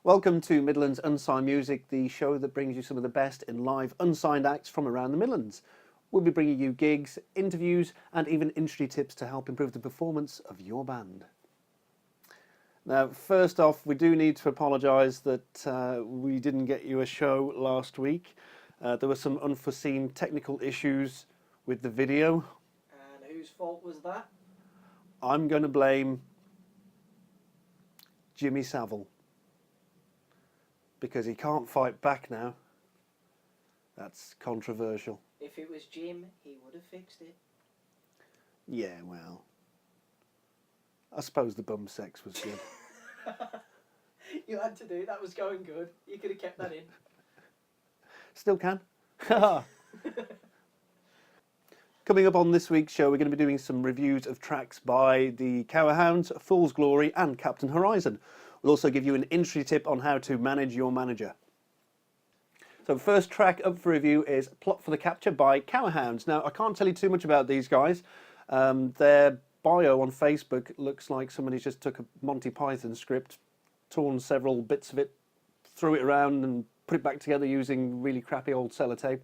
Welcome to Midlands Unsigned Music, the show that brings you some of the best in live unsigned acts from around the Midlands. We'll be bringing you gigs, interviews and even industry tips to help improve the performance of your band. Now, first off, we do need to apologise that we didn't get you a show last week. There were some unforeseen technical issues with the video. And whose fault was that? I'm going to blame Jimmy Savile, because he can't fight back now. That's controversial. If it was Jim, he would have fixed it. Yeah, well, I suppose the bum sex was good. You had to do, that was going good. You could have kept that in. Still can. Coming up on this week's show, we're going to be doing some reviews of tracks by the Cower Hounds, Fool's Glory and Captain Horizon. We'll also give you an industry tip on how to manage your manager. So first track up for review is Plot for the Capture by Cower Hounds. Now, I can't tell you too much about these guys. Their bio on Facebook looks like somebody just took a Monty Python script, torn several bits of it, threw it around and put it back together using really crappy old sellotape.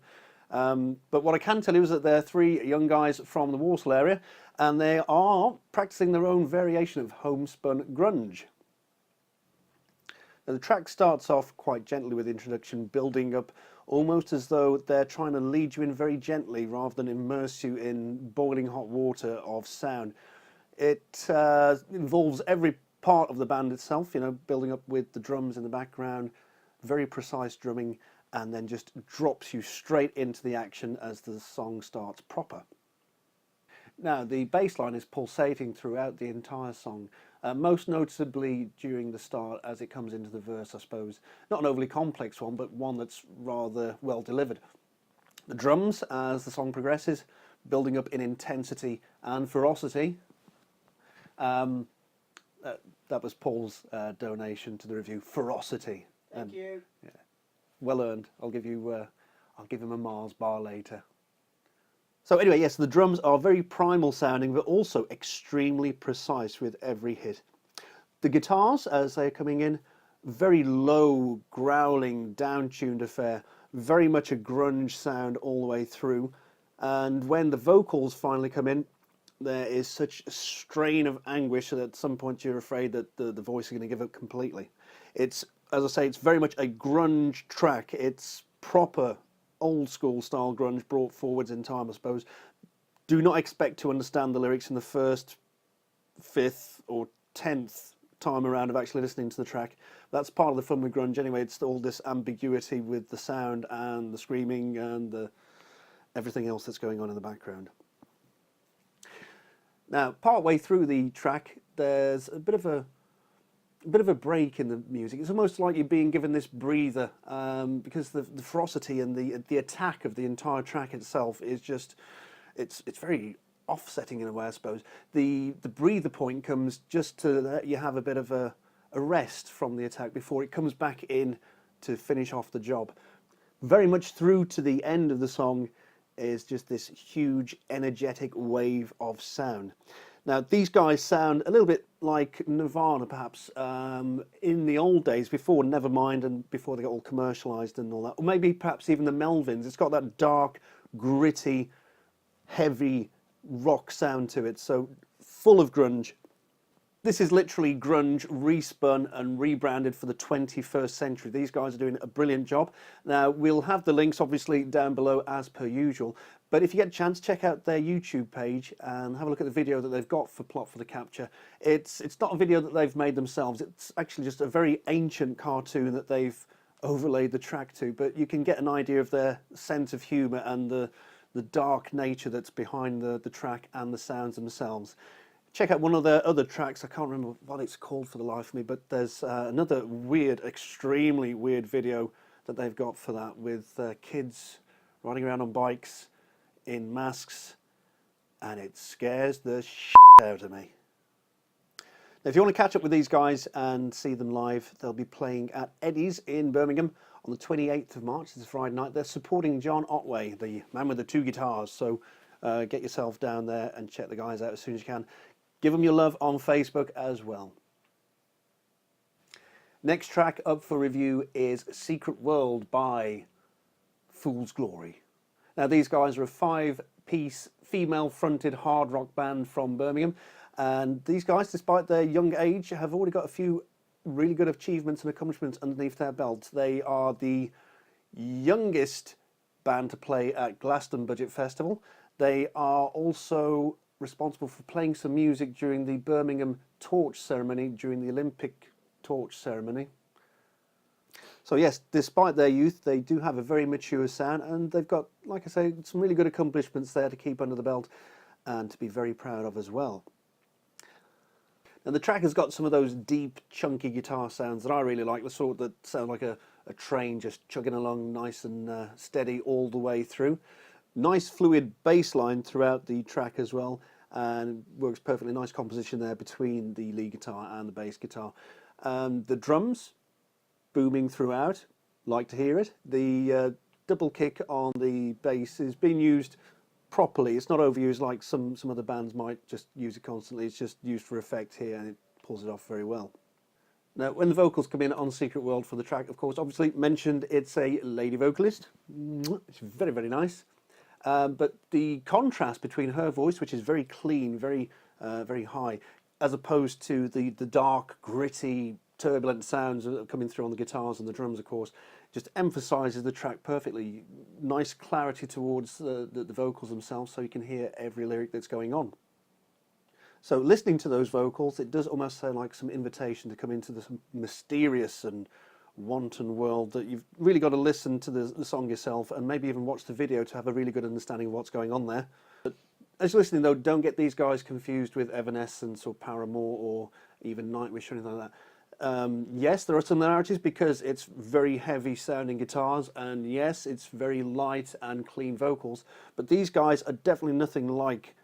But what I can tell you is that they're three young guys from the Walsall area, and they are practicing their own variation of homespun grunge. Now, the track starts off quite gently with the introduction, building up almost as though they're trying to lead you in very gently rather than immerse you in boiling hot water of sound. It involves every part of the band itself, you know, building up with the drums in the background, very precise drumming, and then just drops you straight into the action as the song starts proper. Now, the bass line is pulsating throughout the entire song, most noticeably during the start as it comes into the verse, I suppose. Not an overly complex one, but one that's rather well delivered. The drums, as the song progresses, building up in intensity and ferocity. That was Paul's donation to the review, ferocity. Thank you. Yeah, well earned. I'll give him a Mars bar later. So anyway, yes, the drums are very primal sounding, but also extremely precise with every hit. The guitars, as they're coming in, very low, growling, down-tuned affair, very much a grunge sound all the way through. And when the vocals finally come in, there is such a strain of anguish that at some point you're afraid that the voice is going to give up completely. It's, as I say, it's very much a grunge track. It's proper old school style grunge brought forwards in time, I suppose. Do not expect to understand the lyrics in the first, 5th or 10th time around of actually listening to the track. That's part of the fun with grunge anyway. It's all this ambiguity with the sound and the screaming and everything else that's going on in the background. Now, part way through the track, there's a bit of a break in the music. It's almost like you're being given this breather because the ferocity and the attack of the entire track itself is just, it's very offsetting in a way, I suppose. The breather point comes just to let you have a bit of a rest from the attack before it comes back in to finish off the job. Very much through to the end of the song is just this huge energetic wave of sound. Now, these guys sound a little bit like Nirvana, perhaps, in the old days, before Nevermind and before they got all commercialised and all that. Or maybe perhaps even the Melvins. It's got that dark, gritty, heavy rock sound to it, so full of grunge. This is literally grunge respun and rebranded for the 21st century. These guys are doing a brilliant job. Now, we'll have the links obviously down below as per usual, but if you get a chance, check out their YouTube page and have a look at the video that they've got for Plot for the Capture. It's not a video that they've made themselves. It's actually just a very ancient cartoon that they've overlaid the track to, but you can get an idea of their sense of humour and the dark nature that's behind the track and the sounds themselves. Check out one of their other tracks. I can't remember what it's called for the life of me, but there's another weird, extremely weird video that they've got for that with kids riding around on bikes in masks, and it scares the shit out of me. Now, if you want to catch up with these guys and see them live, they'll be playing at Eddie's in Birmingham on the 28th of March. This is Friday night. They're supporting John Otway, the man with the 2 guitars, so get yourself down there and check the guys out as soon as you can. Give them your love on Facebook as well. Next track up for review is Secret World by Fool's Glory. Now, these guys are a 5-piece female-fronted hard rock band from Birmingham, and these guys, despite their young age, have already got a few really good achievements and accomplishments underneath their belts. They are the youngest band to play at Glaston Budget Festival. They are also responsible for playing some music during the Birmingham Torch Ceremony, during the Olympic Torch Ceremony. So yes, despite their youth, they do have a very mature sound, and they've got, like I say, some really good accomplishments there to keep under the belt and to be very proud of as well. Now, the track has got some of those deep, chunky guitar sounds that I really like, the sort that sound like a train just chugging along nice and steady all the way through. Nice fluid bass line throughout the track as well, and works perfectly. Nice composition there between the lead guitar and the bass guitar. The drums booming throughout, like to hear it. The double kick on the bass is being used properly. It's not overused like some other bands might just use it constantly. It's just used for effect here, and it pulls it off very well. Now, when the vocals come in on Secret World for the track, of course, obviously mentioned it's a lady vocalist. It's very, very nice. But the contrast between her voice, which is very clean, very high, as opposed to the dark, gritty, turbulent sounds coming through on the guitars and the drums, of course, just emphasises the track perfectly. Nice clarity towards the vocals themselves, so you can hear every lyric that's going on. So listening to those vocals, it does almost sound like some invitation to come into this mysterious and wanton world that you've really got to listen to the song yourself and maybe even watch the video to have a really good understanding of what's going on there. But as you're listening though, don't get these guys confused with Evanescence or Paramore or even Nightwish or anything like that. Yes, there are similarities because it's very heavy sounding guitars, and yes, it's very light and clean vocals, but these guys are definitely nothing like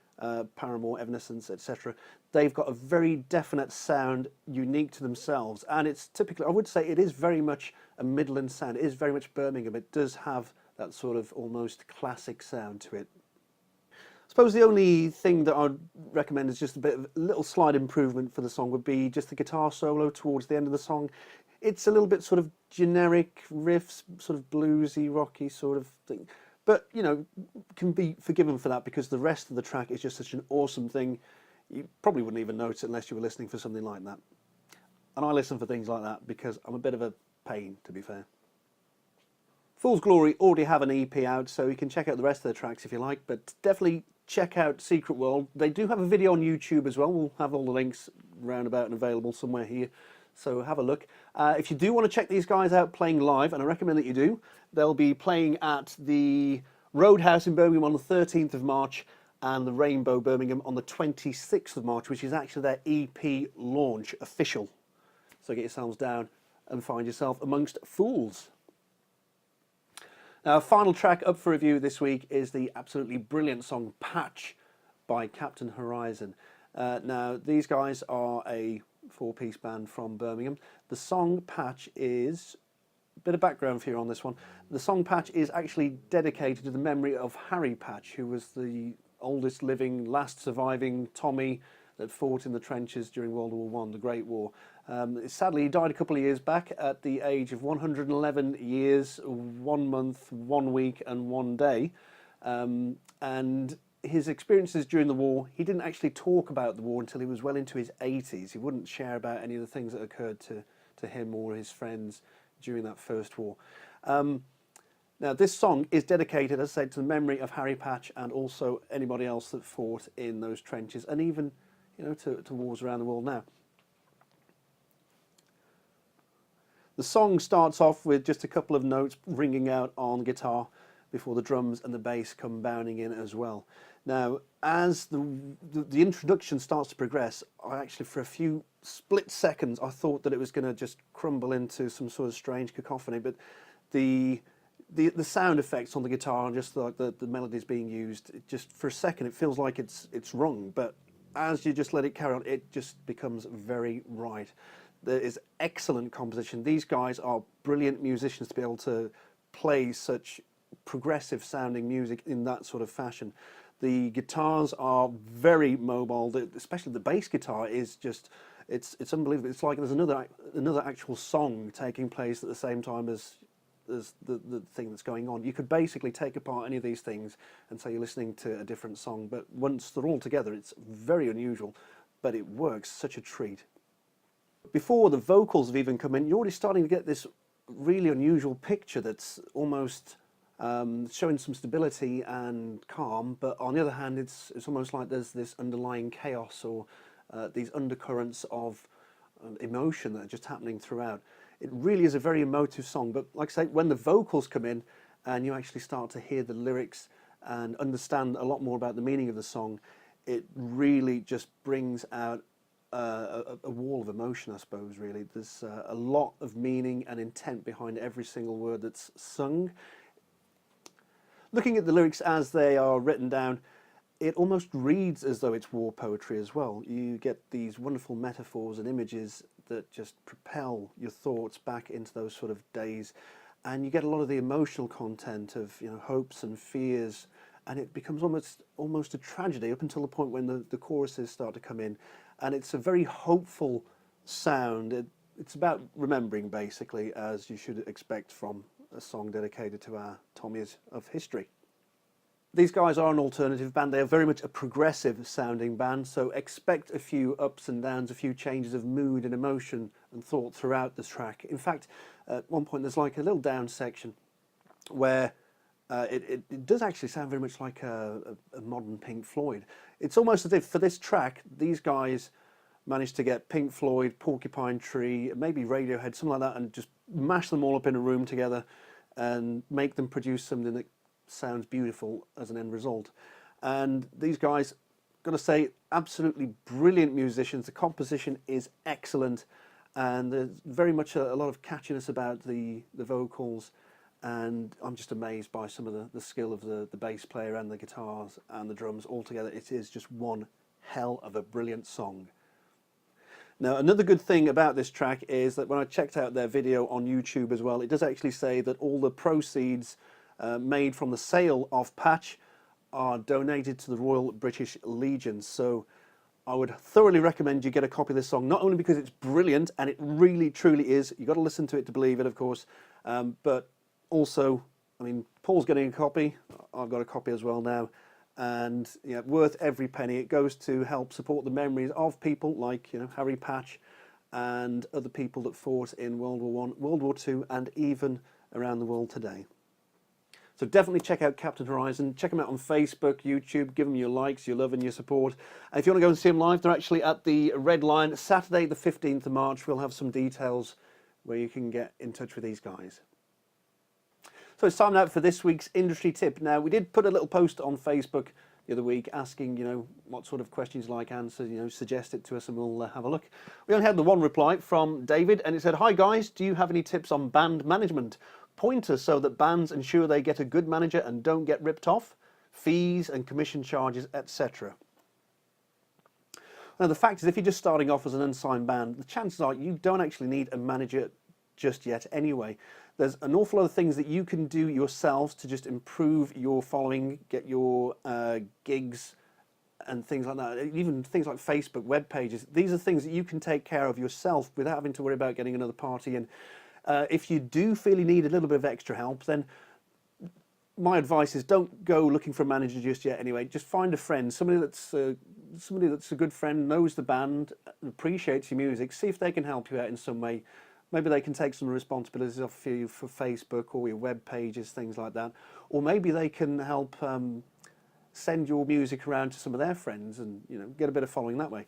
Paramore, Evanescence, etc. They've got a very definite sound unique to themselves, and it's typically, I would say it is very much a Midlands sound. It is very much Birmingham. It does have that sort of almost classic sound to it. I suppose the only thing that I'd recommend is just a little slight improvement for the song would be just the guitar solo towards the end of the song. It's a little bit sort of generic riffs, sort of bluesy, rocky sort of thing. But, you know, can be forgiven for that because the rest of the track is just such an awesome thing. You probably wouldn't even notice it unless you were listening for something like that. And I listen for things like that because I'm a bit of a pain, to be fair. Fool's Glory already have an EP out, so you can check out the rest of the tracks if you like, but definitely check out Secret World. They do have a video on YouTube as well. We'll have all the links roundabout and available somewhere here, so have a look. If you do want to check these guys out playing live, and I recommend that you do, they'll be playing at the Roadhouse in Birmingham on the 13th of March and the Rainbow Birmingham on the 26th of March, which is actually their EP launch official. So get yourselves down and find yourself amongst fools. Now, our final track up for review this week is the absolutely brilliant song Patch by Captain Horizon. Now, these guys are a 4-piece band from Birmingham. The song Patch is, a bit of background for you on this one, the song Patch is actually dedicated to the memory of Harry Patch, who was the oldest living, last surviving Tommy that fought in the trenches during World War I, the Great War. Sadly, he died a couple of years back at the age of 111 years, 1 month, 1 week and 1 day. And his experiences during the war, he didn't actually talk about the war until he was well into his 80s. He wouldn't share about any of the things that occurred to him or his friends during that first war. Now, this song is dedicated, as I said, to the memory of Harry Patch and also anybody else that fought in those trenches, and even, you know, to wars around the world now. The song starts off with just a couple of notes ringing out on guitar before the drums and the bass come bounding in as well. Now, as the introduction starts to progress, I actually, for a few split seconds, I thought that it was going to just crumble into some sort of strange cacophony, but the sound effects on the guitar and just like the melodies being used, it just for a second it feels like it's wrong, but as you just let it carry on, it just becomes very right. There is excellent composition. These guys are brilliant musicians to be able to play such progressive sounding music in that sort of fashion. The guitars are very mobile, especially the bass guitar is just, It's unbelievable. It's like there's another actual song taking place at the same time as the thing that's going on. You could basically take apart any of these things and say you're listening to a different song, but once they're all together, it's very unusual, but it works, such a treat. Before the vocals have even come in, you're already starting to get this really unusual picture that's almost showing some stability and calm, but on the other hand, it's almost like there's this underlying chaos or these undercurrents of emotion that are just happening throughout. It really is a very emotive song, but like I say, when the vocals come in and you actually start to hear the lyrics and understand a lot more about the meaning of the song, it really just brings out a wall of emotion, I suppose, really. There's a lot of meaning and intent behind every single word that's sung. Looking at the lyrics as they are written down, it almost reads as though it's war poetry as well. You get these wonderful metaphors and images that just propel your thoughts back into those sort of days, and you get a lot of the emotional content of, you know, hopes and fears, and it becomes almost a tragedy up until the point when the choruses start to come in, and it's a very hopeful sound. It's about remembering, basically, as you should expect from a song dedicated to our Tommies of history. These guys are an alternative band. They are very much a progressive sounding band, so expect a few ups and downs, a few changes of mood and emotion and thought throughout the track. In fact, at one point there's like a little down section where it does actually sound very much like a modern Pink Floyd. It's almost as if for this track, these guys managed to get Pink Floyd, Porcupine Tree, maybe Radiohead, something like that, and just mash them all up in a room together and make them produce something that sounds beautiful as an end result. And these guys, got to say, absolutely brilliant musicians. The composition is excellent, and there's very much a lot of catchiness about the vocals, and I'm just amazed by some of the skill of the bass player and the guitars and the drums all together. It is just one hell of a brilliant song. Now, another good thing about this track is that when I checked out their video on YouTube as well, it does actually say that all the proceeds made from the sale of Patch are donated to the Royal British Legion. So I would thoroughly recommend you get a copy of this song, not only because it's brilliant, and it really truly is, you've got to listen to it to believe it, of course, but also, I mean, Paul's getting a copy, I've got a copy as well now, and yeah, worth every penny. It goes to help support the memories of people like, you know, Harry Patch and other people that fought in World War I, World War II, and even around the world today. So definitely check out Captain Horizon. Check them out on Facebook, YouTube. Give them your likes, your love and your support. And if you want to go and see them live, they're actually at the Red Lion, Saturday the 15th of March. We'll have some details where you can get in touch with these guys. So it's time now for this week's industry tip. Now, we did put a little post on Facebook the other week asking, you know, what sort of questions you like answered, you know, suggest it to us and we'll have a look. We only had the one reply from David, and it said, "Hi guys, do you have any tips on band management? Pointers so that bands ensure they get a good manager and don't get ripped off, fees and commission charges, etc." Now, the fact is, if you're just starting off as an unsigned band, the chances are you don't actually need a manager just yet anyway. There's an awful lot of things that you can do yourselves to just improve your following, get your gigs and things like that, even things like Facebook, web pages. These are things that you can take care of yourself without having to worry about getting another party in. If you do feel you need a little bit of extra help, then my advice is don't go looking for a manager just yet anyway. Just find a friend, somebody that's a good friend, knows the band, appreciates your music. See if they can help you out in some way. Maybe they can take some responsibilities off you for Facebook or your web pages, things like that. Or maybe they can help send your music around to some of their friends and, you know, get a bit of following that way.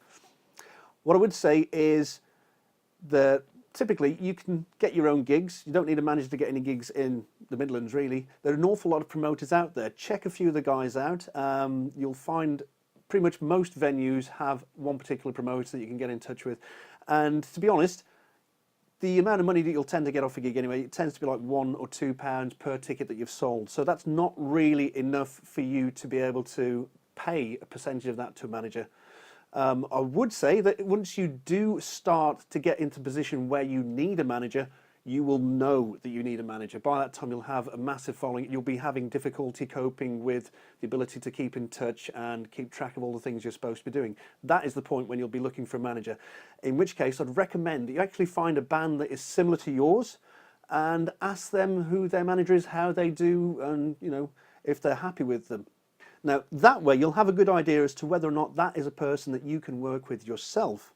What I would say is that typically you can get your own gigs. You don't need a manager to get any gigs in the Midlands, really. There are an awful lot of promoters out there. Check a few of the guys out. You'll find pretty much most venues have one particular promoter that you can get in touch with. And to be honest, the amount of money that you'll tend to get off a gig anyway, it tends to be like £1 or £2 per ticket that you've sold. So that's not really enough for you to be able to pay a percentage of that to a manager. I would say that once you do start to get into a position where you need a manager, you will know that you need a manager. By that time, you'll have a massive following. You'll be having difficulty coping with the ability to keep in touch and keep track of all the things you're supposed to be doing. That is the point when you'll be looking for a manager. In which case, I'd recommend that you actually find a band that is similar to yours and ask them who their manager is, how they do, and, you know, if they're happy with them. Now, that way, you'll have a good idea as to whether or not that is a person that you can work with yourself.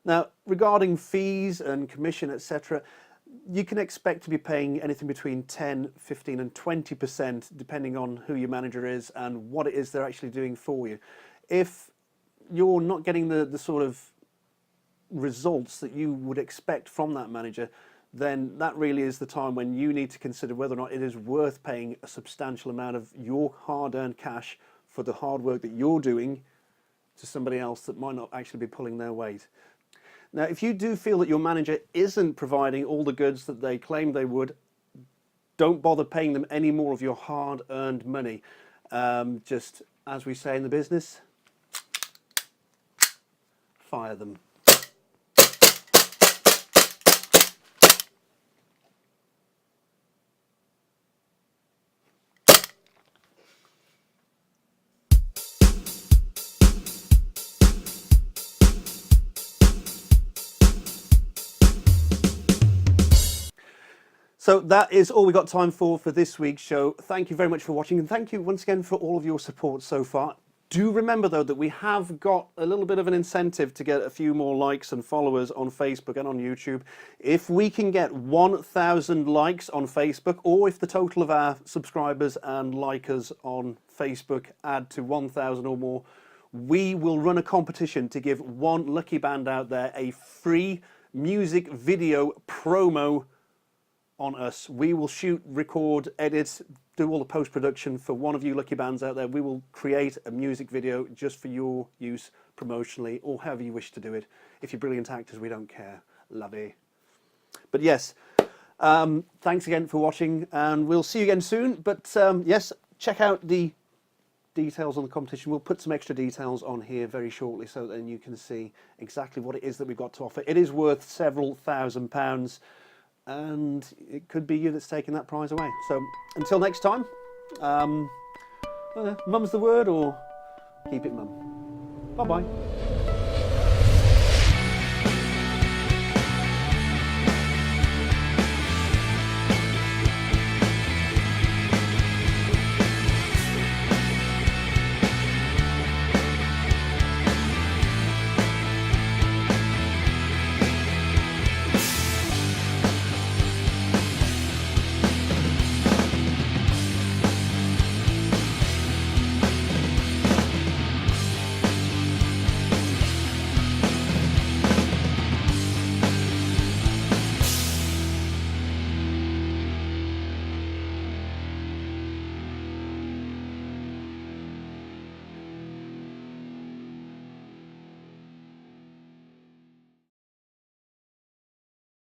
Now, regarding fees and commission, etc., you can expect to be paying anything between 10, 15 and 20% depending on who your manager is and what it is they're actually doing for you. If you're not getting the sort of results that you would expect from that manager, then that really is the time when you need to consider whether or not it is worth paying a substantial amount of your hard-earned cash for the hard work that you're doing to somebody else that might not actually be pulling their weight. Now, if you do feel that your manager isn't providing all the goods that they claim they would, don't bother paying them any more of your hard-earned money. Just, as we say in the business, fire them. So that is all we got time for this week's show. Thank you very much for watching, and thank you once again for all of your support so far. Do remember, though, that we have got a little bit of an incentive to get a few more likes and followers on Facebook and on YouTube. If we can get 1,000 likes on Facebook, or if the total of our subscribers and likers on Facebook add to 1,000 or more, we will run a competition to give one lucky band out there a free music video promo on us. We will shoot, record, edit, do all the post-production for one of you lucky bands out there. We will create a music video just for your use promotionally, or however you wish to do it. If you're brilliant actors, we don't care. Lovey. But yes, thanks again for watching, and we'll see you again soon. But yes, check out the details on the competition. We'll put some extra details on here very shortly so then you can see exactly what it is that we've got to offer. It is worth several £1,000s. And it could be you that's taking that prize away. So until next time, mum's the word, or keep it mum. Bye-bye.